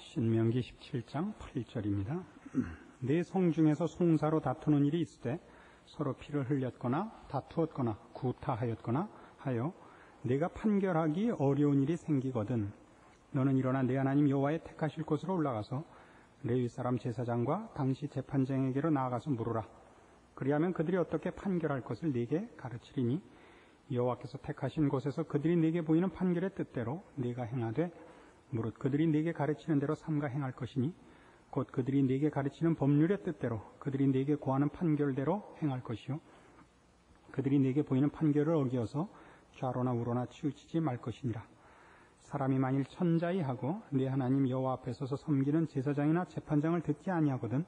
신명기 17장 8절입니다. 내 성 중에서 송사로 다투는 일이 있으되 서로 피를 흘렸거나 다투었거나 구타하였거나 하여 내가 판결하기 어려운 일이 생기거든 너는 일어나 내 하나님 여호와의 택하실 곳으로 올라가서 레위 사람 제사장과 당시 재판장에게로 나아가서 물으라. 그리하면 그들이 어떻게 판결할 것을 네게 가르치리니 여호와께서 택하신 곳에서 그들이 네게 보이는 판결의 뜻대로 네가 행하되 무릇 그들이 네게 가르치는 대로 삼가 행할 것이니 곧 그들이 네게 가르치는 법률의 뜻대로 그들이 네게 고하는 판결대로 행할 것이요 그들이 네게 보이는 판결을 어기어서 좌로나 우로나 치우치지 말 것이니라. 사람이 만일 천자이하고 네 하나님 여호와 앞에 서서 섬기는 제사장이나 재판장을 듣지 아니하거든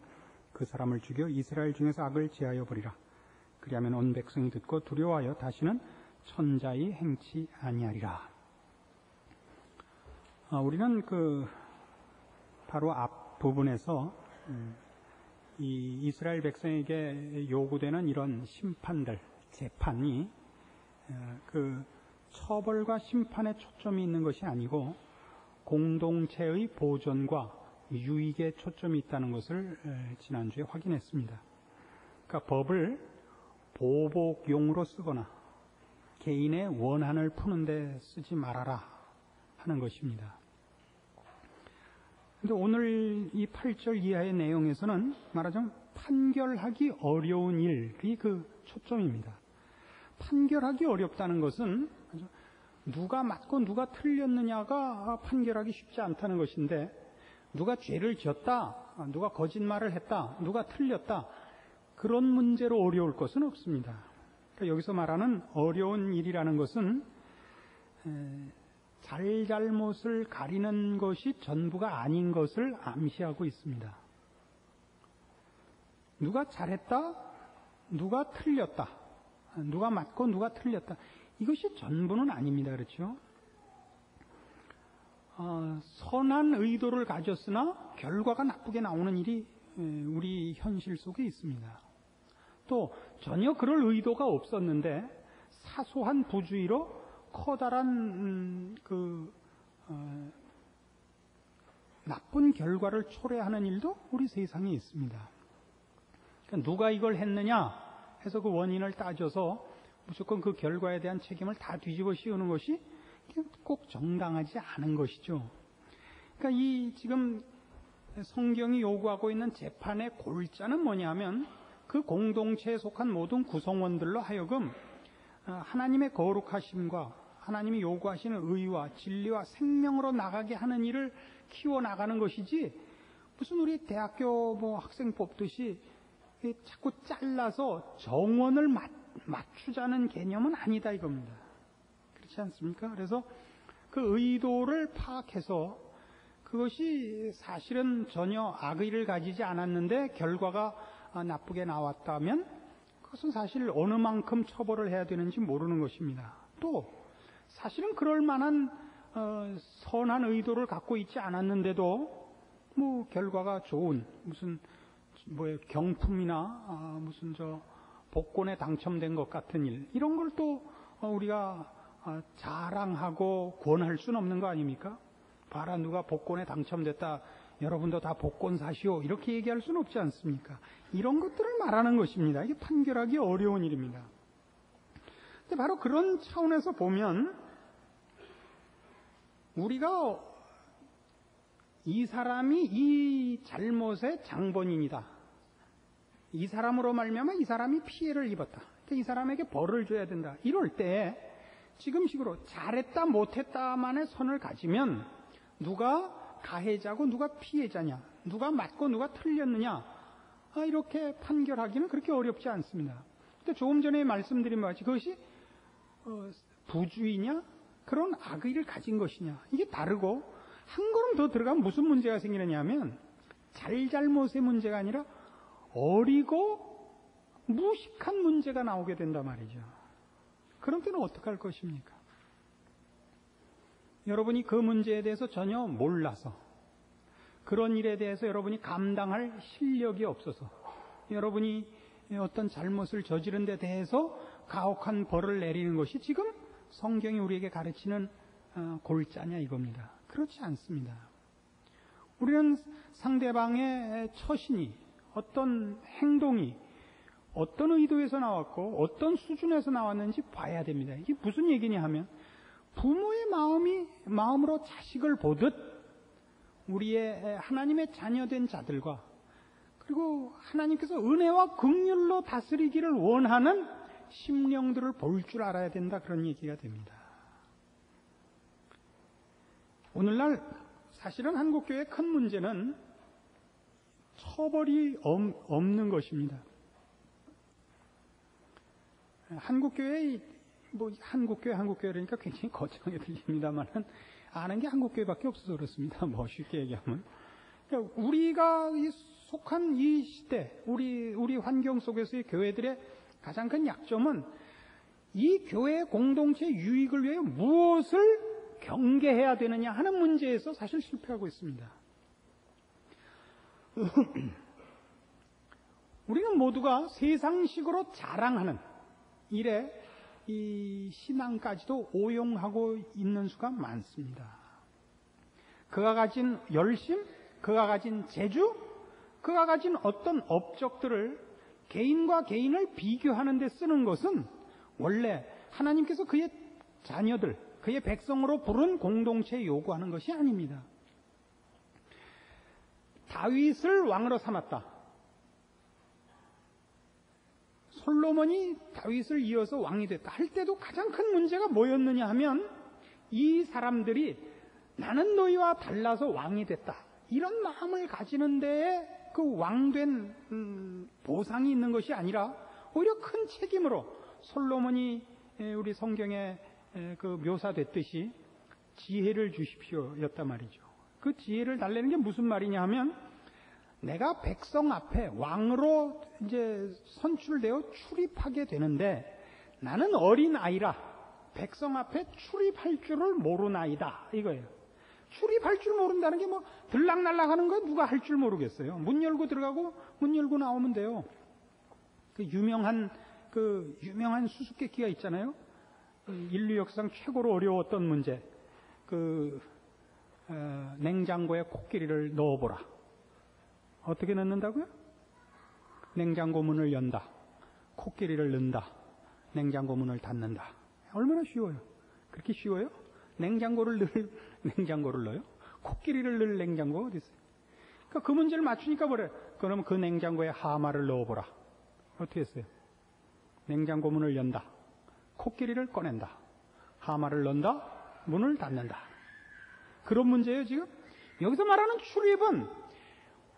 그 사람을 죽여 이스라엘 중에서 악을 제하여 버리라. 그리하면 온 백성이 듣고 두려워하여 다시는 천자이 행치 아니하리라. 우리는 바로 앞 부분에서 이 이스라엘 백성에게 요구되는 이런 심판들, 재판이 처벌과 심판에 초점이 있는 것이 아니고 공동체의 보존과 유익에 초점이 있다는 것을 지난주에 확인했습니다. 그러니까 법을 보복용으로 쓰거나 개인의 원한을 푸는 데 쓰지 말아라 하는 것입니다. 근데 오늘 이 8절 이하의 내용에서는 말하자면 판결하기 어려운 일이 초점입니다. 판결하기 어렵다는 것은 누가 맞고 누가 틀렸느냐가 판결하기 쉽지 않다는 것인데 누가 죄를 지었다, 누가 거짓말을 했다, 누가 틀렸다 그런 문제로 어려울 것은 없습니다. 그러니까 여기서 말하는 어려운 일이라는 것은 잘잘못을 가리는 것이 전부가 아닌 것을 암시하고 있습니다. 누가 잘했다, 누가 틀렸다, 누가 맞고 누가 틀렸다 이것이 전부는 아닙니다. 그렇죠? 선한 의도를 가졌으나 결과가 나쁘게 나오는 일이 우리 현실 속에 있습니다. 또 전혀 그럴 의도가 없었는데 사소한 부주의로 커다란 나쁜 결과를 초래하는 일도 우리 세상에 있습니다. 그러니까 누가 이걸 했느냐 해서 그 원인을 따져서 무조건 그 결과에 대한 책임을 다 뒤집어 씌우는 것이 꼭 정당하지 않은 것이죠. 그러니까 이 지금 성경이 요구하고 있는 재판의 골자는 뭐냐면 그 공동체에 속한 모든 구성원들로 하여금 하나님의 거룩하심과 하나님이 요구하시는 의와 진리와 생명으로 나가게 하는 일을 키워나가는 것이지 무슨 우리 대학교 학생 뽑듯이 자꾸 잘라서 정원을 맞추자는 개념은 아니다 이겁니다. 그렇지 않습니까? 그래서 그 의도를 파악해서 그것이 사실은 전혀 악의를 가지지 않았는데 결과가 나쁘게 나왔다면 그것은 사실 어느 만큼 처벌을 해야 되는지 모르는 것입니다. 또 사실은 그럴 만한 선한 의도를 갖고 있지 않았는데도 결과가 좋은 무슨 경품이나 무슨 복권에 당첨된 것 같은 일 이런 걸 또 우리가 자랑하고 권할 수는 없는 거 아닙니까? 봐라 누가 복권에 당첨됐다 여러분도 다 복권 사시오 이렇게 얘기할 수는 없지 않습니까? 이런 것들을 말하는 것입니다. 이게 판결하기 어려운 일입니다. 근데 바로 그런 차원에서 보면 우리가 이 사람이 이 잘못의 장본인이다. 이 사람으로 말미암아 이 사람이 피해를 입었다. 이 사람에게 벌을 줘야 된다. 이럴 때 지금식으로 잘했다 못했다만의 선을 가지면 누가 가해자고 누가 피해자냐, 누가 맞고 누가 틀렸느냐 이렇게 판결하기는 그렇게 어렵지 않습니다. 근데 조금 전에 말씀드린 바같이 그것이 부주의냐 그런 악의를 가진 것이냐 이게 다르고 한 걸음 더 들어가면 무슨 문제가 생기느냐 하면 잘잘못의 문제가 아니라 어리고 무식한 문제가 나오게 된단 말이죠. 그런 때는 어떻게 할 것입니까? 여러분이 그 문제에 대해서 전혀 몰라서 그런 일에 대해서 여러분이 감당할 실력이 없어서 여러분이 어떤 잘못을 저지른 데 대해서 가혹한 벌을 내리는 것이 지금 성경이 우리에게 가르치는 골자냐 이겁니다. 그렇지 않습니다. 우리는 상대방의 처신이, 어떤 행동이 어떤 의도에서 나왔고 어떤 수준에서 나왔는지 봐야 됩니다. 이게 무슨 얘기냐 하면, 부모의 마음으로 자식을 보듯 우리의 하나님의 자녀된 자들과, 그리고 하나님께서 은혜와 긍휼로 다스리기를 원하는 심령들을 볼 줄 알아야 된다, 그런 얘기가 됩니다. 오늘날 사실은 한국교회의 큰 문제는 처벌이 없는 것입니다. 한국교회 그러니까 굉장히 거창하게 들립니다만은 아는 게 한국교회밖에 없어서 그렇습니다. 뭐 쉽게 얘기하면, 그러니까 우리가 속한 이 시대, 우리 환경 속에서의 교회들의 가장 큰 약점은 이 교회 공동체 유익을 위해 무엇을 경계해야 되느냐 하는 문제에서 사실 실패하고 있습니다. 우리는 모두가 세상식으로 자랑하는 일에 이 신앙까지도 오용하고 있는 수가 많습니다. 그가 가진 열심, 그가 가진 재주, 그가 가진 어떤 업적들을 개인과 개인을 비교하는 데 쓰는 것은 원래 하나님께서 그의 자녀들, 그의 백성으로 부른 공동체에 요구하는 것이 아닙니다. 다윗을 왕으로 삼았다. 솔로몬이 다윗을 이어서 왕이 됐다 할 때도 가장 큰 문제가 뭐였느냐 하면, 이 사람들이 나는 너희와 달라서 왕이 됐다, 이런 마음을 가지는 데에 그 왕된 보상이 있는 것이 아니라 오히려 큰 책임으로 솔로몬이 우리 성경에 그 묘사됐듯이 지혜를 주십시오였단 말이죠. 그 지혜를 달래는 게 무슨 말이냐 하면, 내가 백성 앞에 왕으로 이제 선출되어 출입하게 되는데 나는 어린 아이라 백성 앞에 출입할 줄을 모르나이다, 이거예요. 출입할 줄 모른다는 게 뭐 들락날락하는 거 누가 할 줄 모르겠어요. 문 열고 들어가고 문 열고 나오면 돼요. 그 유명한 수수께끼가 있잖아요. 인류 역사상 최고로 어려웠던 문제. 냉장고에 코끼리를 넣어보라. 어떻게 넣는다고요? 냉장고 문을 연다, 코끼리를 넣는다, 냉장고 문을 닫는다. 얼마나 쉬워요. 그렇게 쉬워요? 냉장고를 넣어요? 코끼리를 넣을 냉장고가 어디 있어요? 그러니까 그 문제를 맞추니까 뭐래? 그러면 그 냉장고에 하마를 넣어보라. 어떻게 했어요? 냉장고 문을 연다, 코끼리를 꺼낸다, 하마를 넣는다, 문을 닫는다. 그런 문제예요 지금. 여기서 말하는 출입은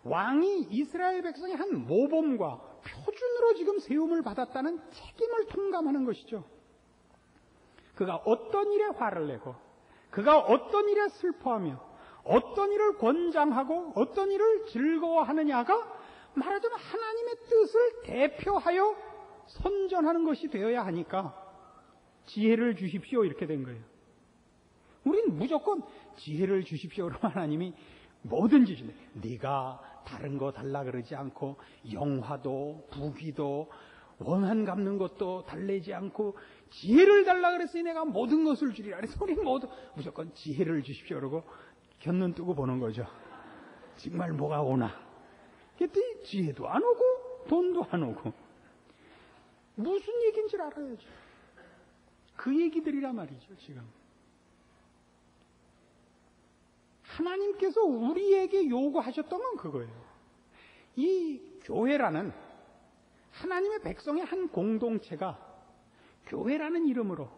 왕이 이스라엘 백성의 한 모범과 표준으로 지금 세움을 받았다는 책임을 통감하는 것이죠. 그가 어떤 일에 화를 내고, 그가 어떤 일에 슬퍼하며, 어떤 일을 권장하고 어떤 일을 즐거워하느냐가 말하자면 하나님의 뜻을 대표하여 선전하는 것이 되어야 하니까 지혜를 주십시오 이렇게 된 거예요. 우린 무조건 지혜를 주십시오 그러면 하나님이 뭐든지 주네. 네가 다른 거 달라 그러지 않고 영화도 부귀도 원한 갚는 것도 달래지 않고 지혜를 달라 그랬으니 내가 모든 것을 주리라. 그래서 우리 모두 무조건 지혜를 주십시오 그러고 견눈 뜨고 보는 거죠. 정말 뭐가 오나. 그랬더니 지혜도 안 오고 돈도 안 오고. 무슨 얘기인지 알아야죠. 그 얘기들이란 말이죠 지금. 하나님께서 우리에게 요구하셨던 건 그거예요. 이 교회라는 하나님의 백성의 한 공동체가 교회라는 이름으로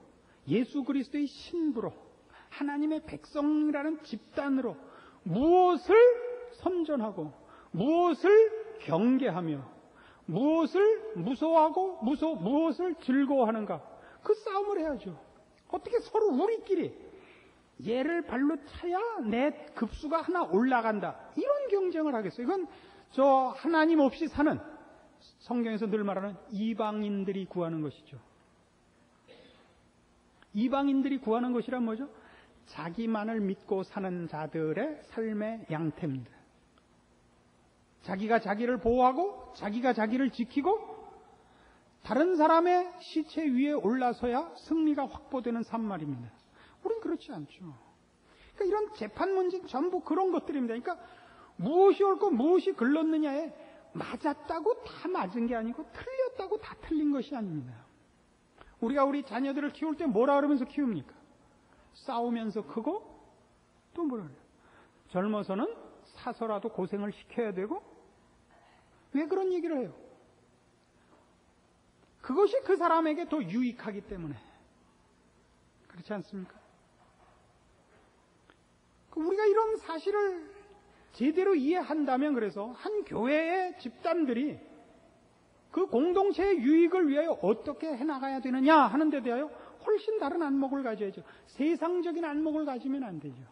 예수 그리스도의 신부로 하나님의 백성이라는 집단으로 무엇을 선전하고 무엇을 경계하며 무엇을 무서워하고 무엇을 즐거워하는가, 그 싸움을 해야죠. 어떻게 서로 우리끼리 얘를 발로 차야 내 급수가 하나 올라간다, 이런 경쟁을 하겠어요. 이건 저 하나님 없이 사는, 성경에서 늘 말하는 이방인들이 구하는 것이죠. 이방인들이 구하는 것이란 뭐죠? 자기만을 믿고 사는 자들의 삶의 양태입니다. 자기가 자기를 보호하고 자기가 자기를 지키고 다른 사람의 시체 위에 올라서야 승리가 확보되는 삶 말입니다. 우린 그렇지 않죠. 그러니까 이런 재판 문제는 전부 그런 것들입니다. 그러니까 무엇이 옳고 무엇이 글렀느냐에 맞았다고 다 맞은 게 아니고 틀렸다고 다 틀린 것이 아닙니다. 우리가 우리 자녀들을 키울 때 뭐라 그러면서 키웁니까? 싸우면서 크고 또 뭐라 그래요? 젊어서는 사서라도 고생을 시켜야 되고 왜 그런 얘기를 해요? 그것이 그 사람에게 더 유익하기 때문에 그렇지 않습니까? 우리가 이런 사실을 제대로 이해한다면 그래서 한 교회의 집단들이 그 공동체의 유익을 위하여 어떻게 해나가야 되느냐 하는 데 대하여 훨씬 다른 안목을 가져야죠. 세상적인 안목을 가지면 안 되죠.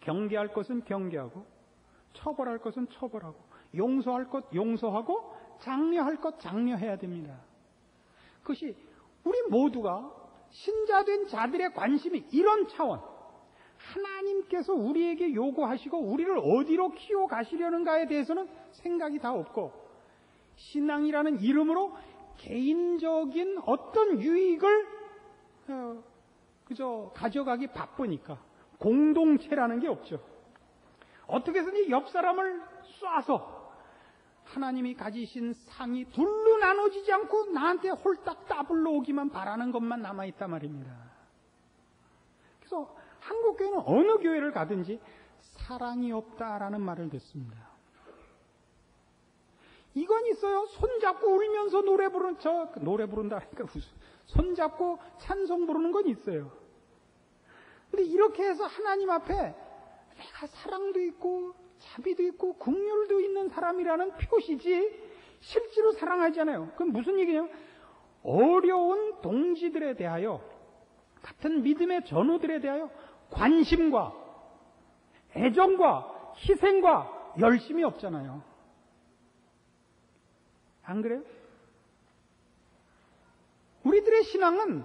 경계할 것은 경계하고 처벌할 것은 처벌하고 용서할 것 용서하고 장려할 것 장려해야 됩니다. 그것이 우리 모두가 신자된 자들의 관심이 이런 차원, 하나님께서 우리에게 요구하시고 우리를 어디로 키워가시려는가에 대해서는 생각이 다 없고 신앙이라는 이름으로 개인적인 어떤 유익을 그저 가져가기 바쁘니까 공동체라는 게 없죠. 어떻게 해서든지 옆 사람을 쏴서 하나님이 가지신 상이 둘로 나눠지지 않고 나한테 홀딱 따블로 오기만 바라는 것만 남아있단 말입니다. 그래서 한국교회는 어느 교회를 가든지 사랑이 없다라는 말을 듣습니다. 이건 있어요. 손잡고 울면서 노래 부른다. 그러니까 손잡고 찬송 부르는 건 있어요. 근데 이렇게 해서 하나님 앞에 내가 사랑도 있고 자비도 있고 긍휼도 있는 사람이라는 표시지 실제로 사랑하지 않아요. 그럼 무슨 얘기냐면 어려운 동지들에 대하여 같은 믿음의 전우들에 대하여 관심과 애정과 희생과 열심이 없잖아요. 안 그래요? 우리들의 신앙은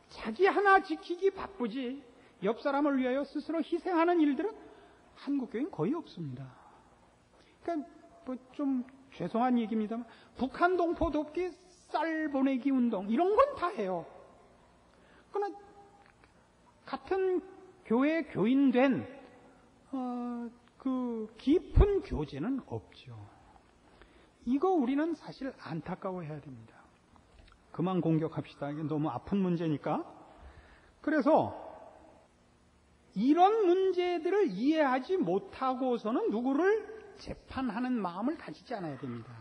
자기 하나 지키기 바쁘지 옆 사람을 위하여 스스로 희생하는 일들은 한국교회는 거의 없습니다. 그러니까 좀 죄송한 얘기입니다만 북한 동포 돕기 쌀 보내기 운동 이런 건 다 해요. 그러나 같은 교회 교인된 그 깊은 교제는 없죠. 이거 우리는 사실 안타까워해야 됩니다. 그만 공격합시다. 이게 너무 아픈 문제니까. 그래서 이런 문제들을 이해하지 못하고서는 누구를 재판하는 마음을 가지지 않아야 됩니다.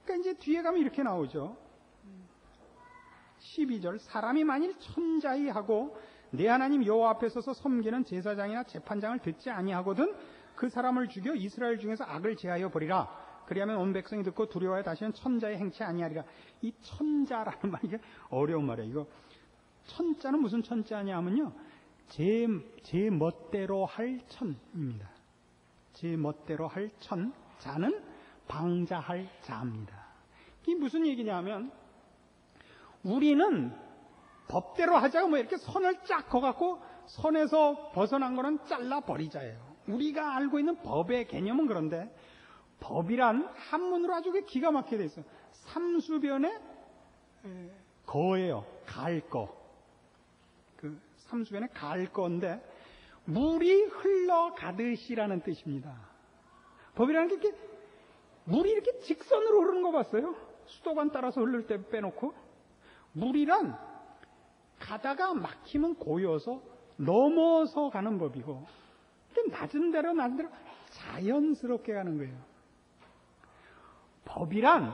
그러니까 이제 뒤에 가면 이렇게 나오죠. 12절 사람이 만일 천자이하고 내 하나님 여호와 앞에 서서 섬기는 제사장이나 재판장을 듣지 아니하거든 그 사람을 죽여 이스라엘 중에서 악을 제하여 버리라. 그리하면 온 백성이 듣고 두려워하여 다시는 천자의 행치 아니하리라. 이 천자라는 말이 어려운 말이에요. 이거 천자는 무슨 천자냐 하면요. 제 멋대로 할 천입니다. 제 멋대로 할 천, 자는 방자할 자입니다. 이게 무슨 얘기냐 하면 우리는 법대로 하자고 뭐 이렇게 선을 쫙 그어갖고 선에서 벗어난 거는 잘라버리자예요. 우리가 알고 있는 법의 개념은 그런데 법이란 한문으로 아주 기가 막히게 돼 있어요. 삼수변의 거예요. 갈 거. 그 삼수변의 갈 건데 물이 흘러가듯이라는 뜻입니다. 법이라는 게 이렇게 물이 이렇게 직선으로 흐르는 거 봤어요? 수도관 따라서 흐를 때 빼놓고 물이란 가다가 막히면 고여서 넘어서 가는 법이고 낮은 대로 자연스럽게 가는 거예요. 법이란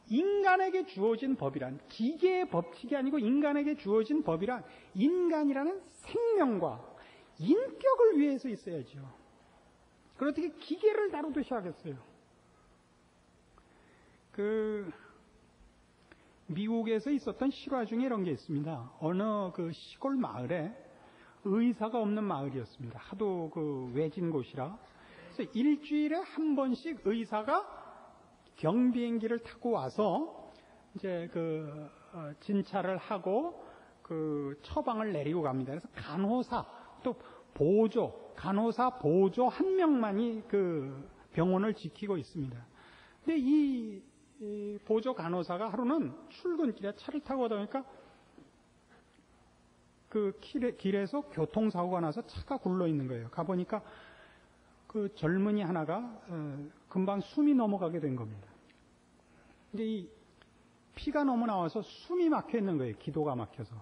인간에게 주어진 법이란 기계의 법칙이 아니고 인간에게 주어진 법이란 인간이라는 생명과 인격을 위해서 있어야죠. 그럼 어떻게 기계를 다루듯이 하겠어요? 미국에서 있었던 실화 중에 이런 게 있습니다. 어느 시골 마을에 의사가 없는 마을이었습니다. 하도 외진 곳이라. 그래서 일주일에 한 번씩 의사가 경비행기를 타고 와서 이제 진찰을 하고 처방을 내리고 갑니다. 그래서 간호사 또 간호사 보조 한 명만이 병원을 지키고 있습니다. 근데 이 보조 간호사가 하루는 출근길에 차를 타고 가다 보니까 길에서 교통사고가 나서 차가 굴러 있는 거예요. 가보니까 그 젊은이 하나가 금방 숨이 넘어가게 된 겁니다. 근데 이 피가 너무 나와서 숨이 막혀 있는 거예요. 기도가 막혀서.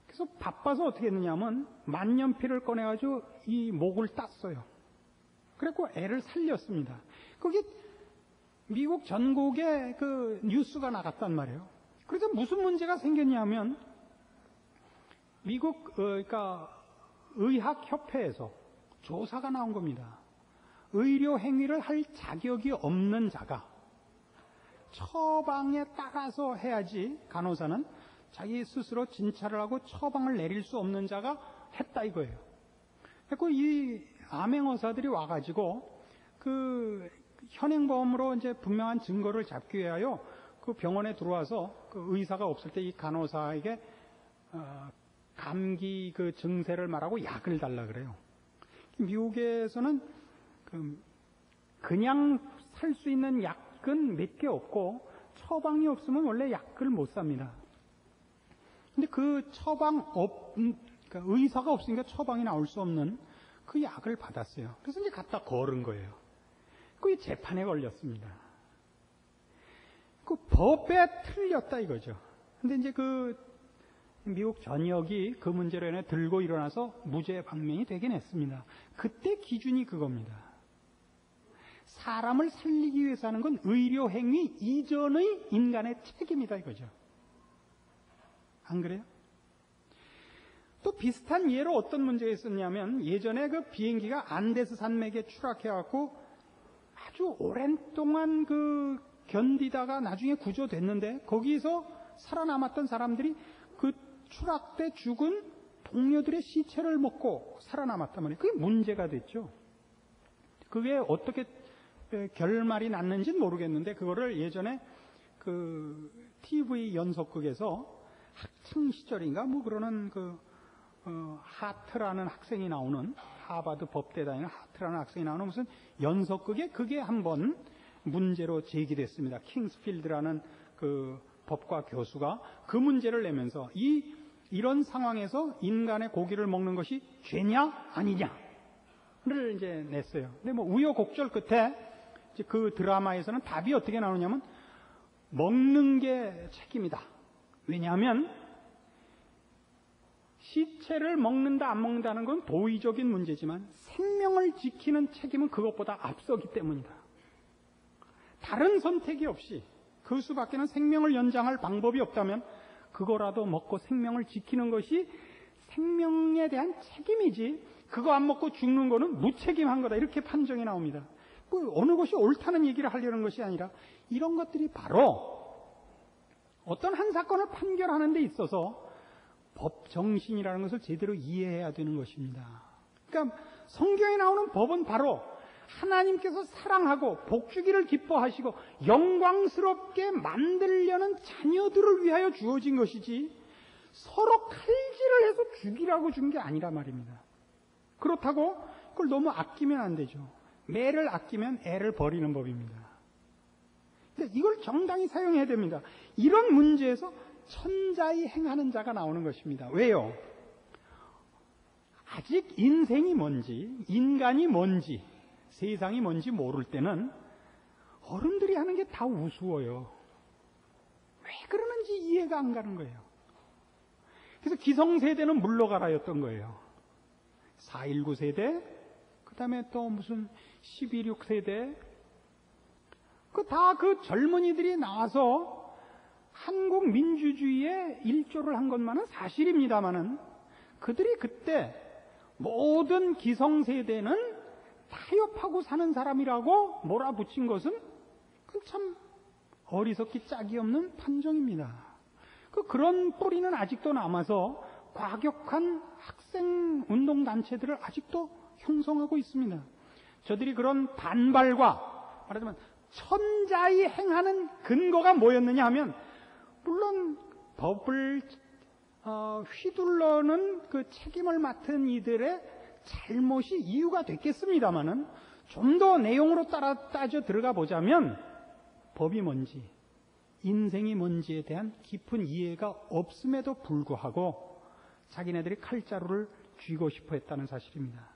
그래서 바빠서 어떻게 했느냐면 만년필을 꺼내가지고 이 목을 땄어요. 그래갖고 애를 살렸습니다. 거기 미국 전국에 그 뉴스가 나갔단 말이에요. 그래서 무슨 문제가 생겼냐면 미국 그러니까 의학협회에서 조사가 나온 겁니다. 의료 행위를 할 자격이 없는 자가 처방에 따라서 해야지 간호사는 자기 스스로 진찰을 하고 처방을 내릴 수 없는 자가 했다 이거예요. 그리고 이 암행의사들이 와가지고 그 현행범으로 이제 분명한 증거를 잡기 위하여 그 병원에 들어와서 그 의사가 없을 때 이 간호사에게 감기 그 증세를 말하고 약을 달라 그래요. 미국에서는 그냥 살 수 있는 약은 몇 개 없고 처방이 없으면 원래 약을 못 삽니다. 근데 그 그러니까 의사가 없으니까 처방이 나올 수 없는 그 약을 받았어요. 그래서 이제 갖다 걸은 거예요. 그 재판에 걸렸습니다. 그 법에 틀렸다 이거죠. 근데 이제 그 미국 전역이 그 문제로 인해 들고 일어나서 무죄 방면이 되긴 했습니다. 그때 기준이 그겁니다. 사람을 살리기 위해서 하는 건 의료 행위 이전의 인간의 책임이다 이거죠. 안 그래요? 또 비슷한 예로 어떤 문제가 있었냐면 예전에 그 비행기가 안데스 산맥에 추락해갖고 아주 오랜 동안 그 견디다가 나중에 구조됐는데 거기서 살아남았던 사람들이 그 추락 때 죽은 동료들의 시체를 먹고 살아남았단 말이에요. 그게 문제가 됐죠. 그게 어떻게 결말이 났는지는 모르겠는데 그거를 예전에 그 TV 연속극에서 학창 시절인가 뭐 그러는 그 하트라는 학생이 나오는 하버드 법대 다니는 하트라는 학생이 나오는 무슨 연속극에 그게 한번 문제로 제기됐습니다. 킹스필드라는 그 법과 교수가 그 문제를 내면서 이런 상황에서 인간의 고기를 먹는 것이 죄냐 아니냐를 이제 냈어요. 근데 뭐 우여곡절 끝에 이제 그 드라마에서는 답이 어떻게 나오냐면 먹는 게 책임이다. 왜냐하면 시체를 먹는다 안 먹는다는 건 도의적인 문제지만 생명을 지키는 책임은 그것보다 앞서기 때문이다. 다른 선택이 없이 그 수밖에는 생명을 연장할 방법이 없다면 그거라도 먹고 생명을 지키는 것이 생명에 대한 책임이지 그거 안 먹고 죽는 거는 무책임한 거다. 이렇게 판정이 나옵니다. 어느 것이 옳다는 얘기를 하려는 것이 아니라 이런 것들이 바로 어떤 한 사건을 판결하는 데 있어서 법 정신이라는 것을 제대로 이해해야 되는 것입니다. 그러니까 성경에 나오는 법은 바로 하나님께서 사랑하고 복주기를 기뻐하시고 영광스럽게 만들려는 자녀들을 위하여 주어진 것이지 서로 칼질을 해서 죽이라고 준 게 아니라 말입니다. 그렇다고 그걸 너무 아끼면 안 되죠. 매를 아끼면 애를 버리는 법입니다. 그러니까 이걸 정당히 사용해야 됩니다. 이런 문제에서 천자의 행하는 자가 나오는 것입니다. 왜요? 아직 인생이 뭔지, 인간이 뭔지, 세상이 뭔지 모를 때는 어른들이 하는 게 다 우스워요. 왜 그러는지 이해가 안 가는 거예요. 그래서 기성세대는 물러가라였던 거예요. 4.19 세대, 그 다음에 또 무슨 12.6 세대, 그 젊은이들이 나와서 한국 민주주의에 일조를 한 것만은 사실입니다만은 그들이 그때 모든 기성세대는 타협하고 사는 사람이라고 몰아붙인 것은 참 어리석기 짝이 없는 판정입니다. 그런 뿌리는 아직도 남아서 과격한 학생 운동단체들을 아직도 형성하고 있습니다. 저들이 그런 반발과 말하자면 천자의 행하는 근거가 뭐였느냐 하면 물론 법을 휘둘러는 그 책임을 맡은 이들의 잘못이 이유가 됐겠습니다마는 좀 더 내용으로 따져 들어가 보자면 법이 뭔지 인생이 뭔지에 대한 깊은 이해가 없음에도 불구하고 자기네들이 칼자루를 쥐고 싶어 했다는 사실입니다.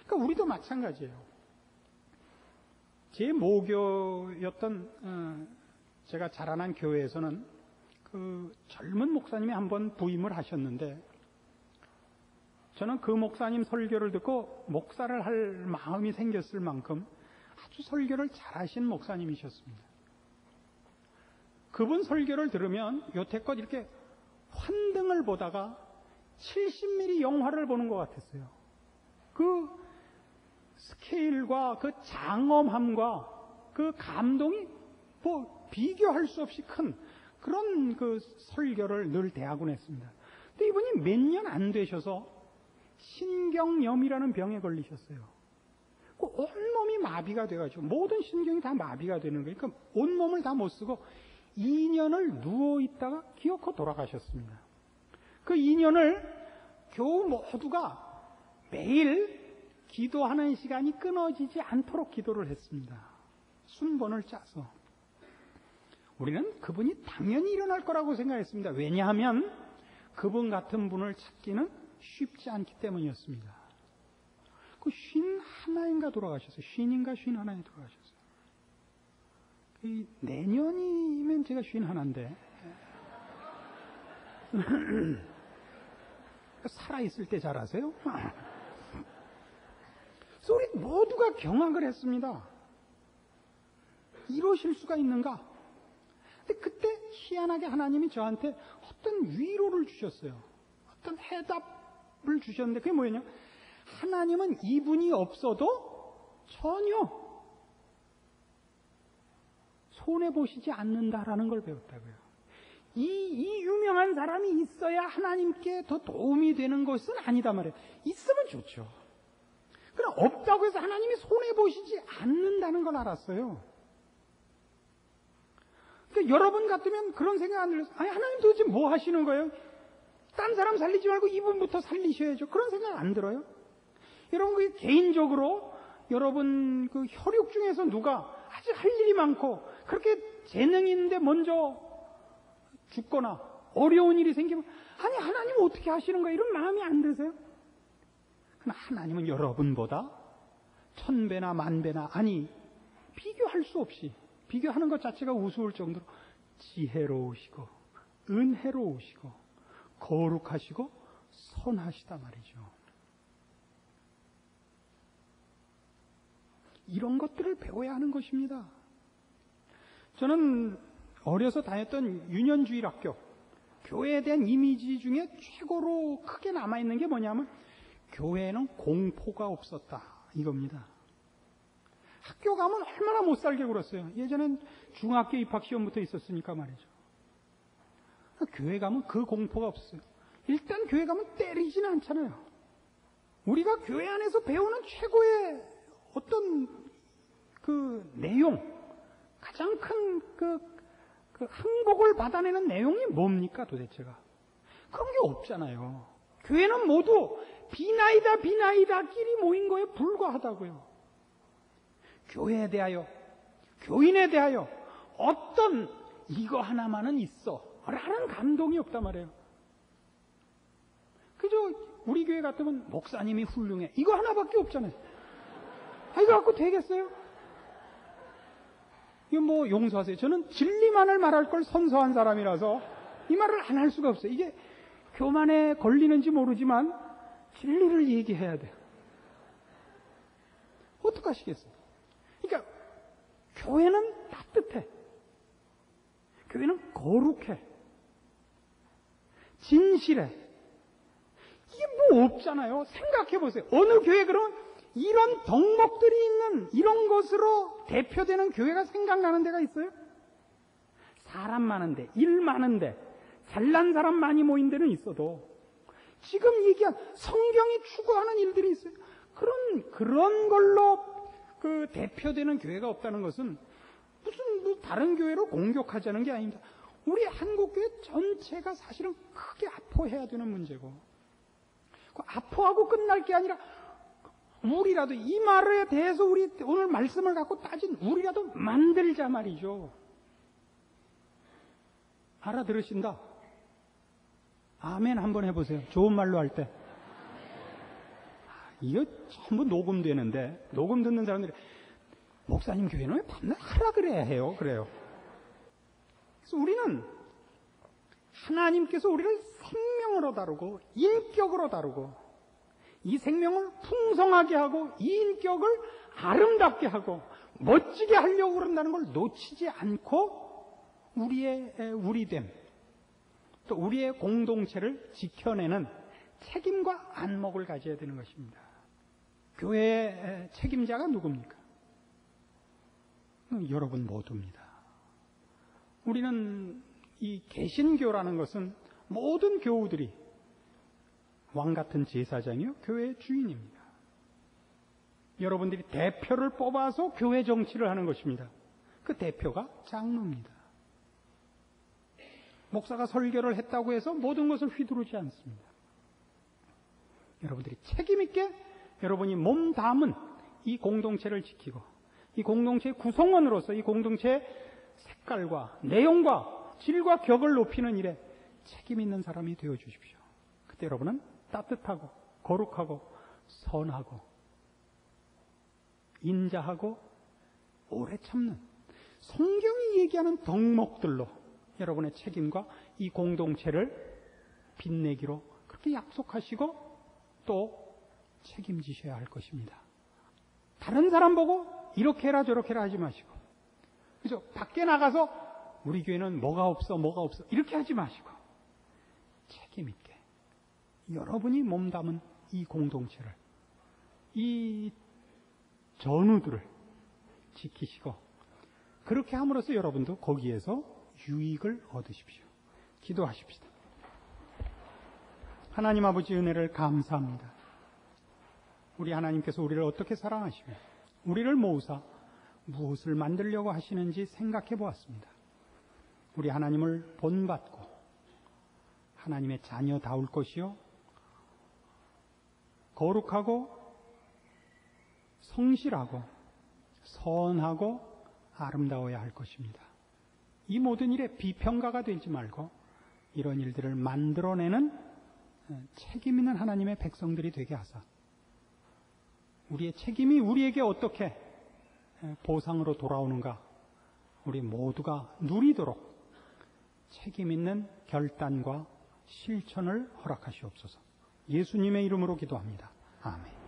그러니까 우리도 마찬가지예요. 제 모교였던 제가 자라난 교회에서는 그 젊은 목사님이 한번 부임을 하셨는데 저는 그 목사님 설교를 듣고 목사를 할 마음이 생겼을 만큼 아주 설교를 잘하신 목사님이셨습니다. 그분 설교를 들으면 여태껏 이렇게 환등을 보다가 70mm 영화를 보는 것 같았어요. 그 스케일과 그 장엄함과 그 감동이 뭐 비교할 수 없이 큰 그런 그 설교를 늘 대하곤 했습니다. 근데 이분이 몇 년 안 되셔서 신경염이라는 병에 걸리셨어요. 그 온몸이 마비가 돼가지고 모든 신경이 다 마비가 되는 거예요. 그러니까 온몸을 다 못 쓰고 2년을 누워있다가 기어코 돌아가셨습니다. 그 2년을 교우 모두가 매일 기도하는 시간이 끊어지지 않도록 기도를 했습니다. 순번을 짜서. 우리는 그분이 당연히 일어날 거라고 생각했습니다. 왜냐하면 그분 같은 분을 찾기는 쉽지 않기 때문이었습니다. 그 51인가 돌아가셨어요. 50인가 51에 돌아가셨어요. 내년이면 제가 51인데 살아있을 때 잘하세요? 그래서 우리 모두가 경악을 했습니다. 이러실 수가 있는가? 근데 그때 희한하게 하나님이 저한테 어떤 위로를 주셨어요. 어떤 해답을 주셨는데 그게 뭐였냐? 하나님은 이분이 없어도 전혀 손해보시지 않는다라는 걸 배웠다고요. 이 유명한 사람이 있어야 하나님께 더 도움이 되는 것은 아니다 말이에요. 있으면 좋죠. 그러나 없다고 해서 하나님이 손해보시지 않는다는 걸 알았어요. 그러니까 여러분 같으면 그런 생각 안 들었어요. 아니, 하나님 도대체 뭐 하시는 거예요? 딴 사람 살리지 말고 이분부터 살리셔야죠. 그런 생각 안 들어요? 여러분, 그 개인적으로 여러분 그 혈육 중에서 누가 아주 할 일이 많고 그렇게 재능이 있는데 먼저 죽거나 어려운 일이 생기면 아니 하나님 어떻게 하시는 거야? 이런 마음이 안 드세요? 그러나 하나님은 여러분보다 1000배나 10,000배나 아니 비교할 수 없이 비교하는 것 자체가 우스울 정도로 지혜로우시고 은혜로우시고 거룩하시고 선하시다 말이죠. 이런 것들을 배워야 하는 것입니다. 저는 어려서 다녔던 유년주일학교, 교회에 대한 이미지 중에 최고로 크게 남아있는 게 뭐냐면 교회에는 공포가 없었다 이겁니다. 학교 가면 얼마나 못 살게 굴었어요. 예전엔 중학교 입학시험부터 있었으니까 말이죠. 교회 가면 그 공포가 없어요. 일단 교회 가면 때리지는 않잖아요. 우리가 교회 안에서 배우는 최고의 어떤 그 내용, 가장 큰 그 항복을 받아내는 내용이 뭡니까 도대체가? 그런 게 없잖아요. 교회는 모두 비나이다끼리 모인 거에 불과하다고요. 교회에 대하여, 교인에 대하여 어떤 이거 하나만은 있어 라는 감동이 없단 말이에요. 그저 우리 교회 같으면 목사님이 훌륭해 이거 하나밖에 없잖아요. 이거 갖고 되겠어요? 이거 뭐 용서하세요. 저는 진리만을 말할 걸 선서한 사람이라서 이 말을 안 할 수가 없어요. 이게 교만에 걸리는지 모르지만 진리를 얘기해야 돼요. 어떡하시겠어요? 그러니까 교회는 따뜻해. 교회는 거룩해. 진실해. 이게 뭐 없잖아요. 생각해 보세요. 어느 교회 그러면 이런 덕목들이 있는 이런 것으로 대표되는 교회가 생각나는 데가 있어요? 사람 많은데, 일 많은데, 잘난 사람 많이 모인 데는 있어도 지금 얘기한 성경이 추구하는 일들이 있어요. 그런 걸로 그 대표되는 교회가 없다는 것은 무슨 뭐 다른 교회로 공격하자는 게 아닙니다. 우리 한국교회 전체가 사실은 크게 아파해야 되는 문제고, 그 아파하고 끝날 게 아니라 우리라도 이 말에 대해서 우리 오늘 말씀을 갖고 따진 우리라도 만들자 말이죠. 알아들으신다? 아멘 한번 해보세요. 좋은 말로 할 때. 이거 전부 녹음되는데 녹음 듣는 사람들이 목사님 교회는 왜 밤낮 하라 그래야 해요? 그래요. 그래서 우리는 하나님께서 우리를 생명으로 다루고 인격으로 다루고 이 생명을 풍성하게 하고 이 인격을 아름답게 하고 멋지게 하려고 그런다는 걸 놓치지 않고 우리의 우리됨 또 우리의 공동체를 지켜내는 책임과 안목을 가져야 되는 것입니다. 교회의 책임자가 누굽니까? 여러분 모두입니다. 우리는 이 개신교라는 것은 모든 교우들이 왕 같은 제사장이요 교회의 주인입니다. 여러분들이 대표를 뽑아서 교회 정치를 하는 것입니다. 그 대표가 장로입니다. 목사가 설교를 했다고 해서 모든 것을 휘두르지 않습니다. 여러분들이 책임 있게 여러분이 몸 담은 이 공동체를 지키고 이 공동체의 구성원으로서 이 공동체의 색깔과 내용과 질과 격을 높이는 일에 책임 있는 사람이 되어 주십시오. 그때 여러분은 따뜻하고 거룩하고 선하고 인자하고 오래 참는 성경이 얘기하는 덕목들로 여러분의 책임과 이 공동체를 빛내기로 그렇게 약속하시고 또 책임지셔야 할 것입니다. 다른 사람 보고 이렇게 해라 저렇게 해라 하지 마시고 그죠? 밖에 나가서 우리 교회는 뭐가 없어 이렇게 하지 마시고 책임 있게 여러분이 몸담은 이 공동체를 이 전우들을 지키시고 그렇게 함으로써 여러분도 거기에서 유익을 얻으십시오. 기도하십시다. 하나님 아버지 은혜를 감사합니다. 우리 하나님께서 우리를 어떻게 사랑하시며 우리를 모으사 무엇을 만들려고 하시는지 생각해 보았습니다. 우리 하나님을 본받고 하나님의 자녀다울 것이요 거룩하고 성실하고 선하고 아름다워야 할 것입니다. 이 모든 일에 비평가가 되지 말고 이런 일들을 만들어내는 책임 있는 하나님의 백성들이 되게 하사 우리의 책임이 우리에게 어떻게 보상으로 돌아오는가 우리 모두가 누리도록 책임 있는 결단과 실천을 허락하시옵소서. 예수님의 이름으로 기도합니다. 아멘.